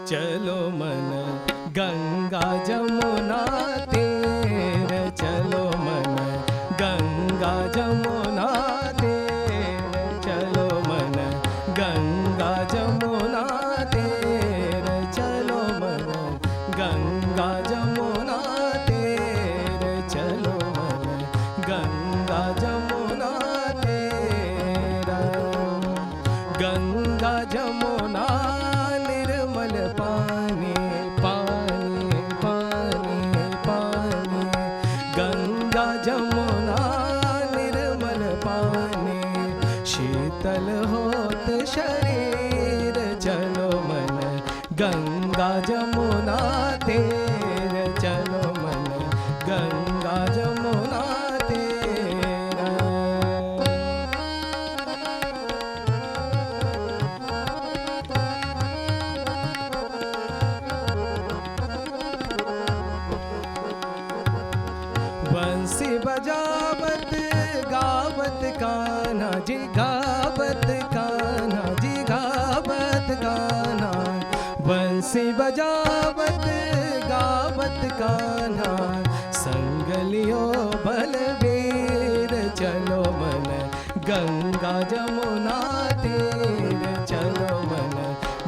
चलो मन गंगा जमुना तीर, चलो मन गंगा जमुना तीर, चलो मन गंगा जमुना तीर, चलो मन गंगा जमुना तीर, चलो मन गंगा जमुना तीर। गंगा जमुना निर्मल पानी, पानी पानी पानी, गंगा जमुना निर्मल पानी, शीतल होत शरीर, चलो मन गंगा जमुना तीर, चलो मन गंगा जमुना तीर। बंसी बजावत गावत कान्हा जी, गावत कान्हा जी, गावत कान्हा, बंसी बजावत गावत कान्हा, संग लियो बलवीर, चलो मन गंगा जमुना तीर, चलो मन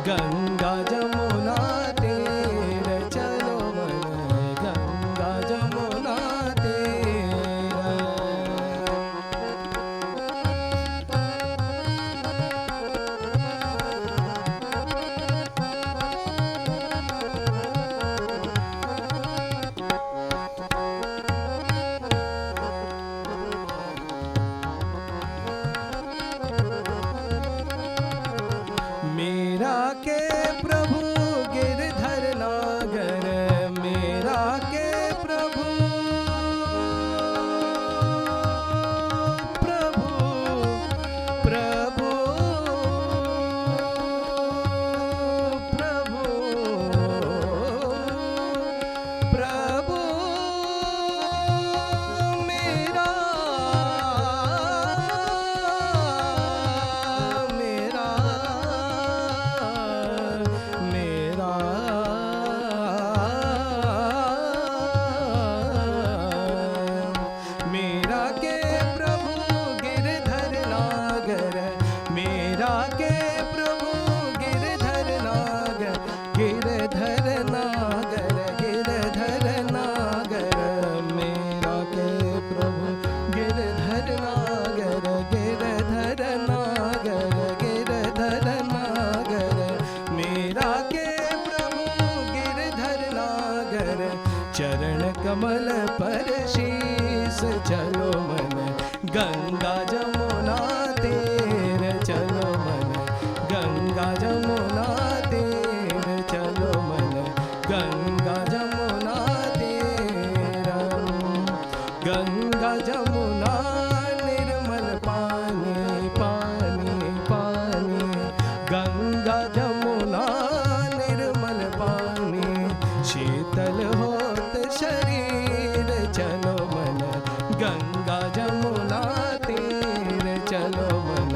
गंगा जमुना तीर, चलो मन गंगा जमुना तीर। मेरा के प्रभु गिरधर नागर, मेरा के प्रभु प्रभु प्रभु प्रभु प्रभु मेरा मेरा मेरा मेरा के प्रभु गिरधर नागर, मेरा के प्रभु गिरधर नागर, गिरधर नागर, गिरधर नागर, मेरा के प्रभु गिरधर नागर, गिरधर नागर, गिरधर नागर, मेरा के प्रभु गिरधर नागर, चरण कमल पर शीस, चलो मन गंगा जमुना तीर, चलो मन गंगा जमुना तीर, चलो मन गंगा जमुना तीर। गंगा जमुना निर्मल पानी, पानी पानी, गंगा जमुना निर्मल पानी, शीतल होत शरीर, चलो मन गंगा जमुना तीर, चलो मन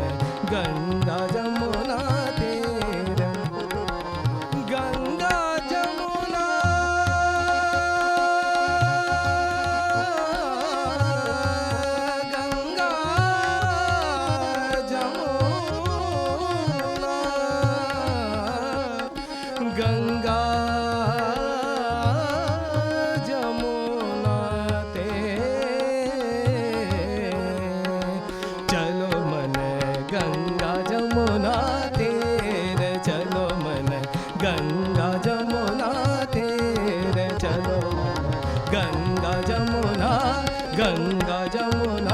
गंगा जमुना तीर। गंगा जमुना गंगा जमुना गंगा जमुना ते, चलो मन गंगा जमुना तीर, चलो मन गंगा जमुना तीर, चलो गंगा जमुना, गंगा जमुना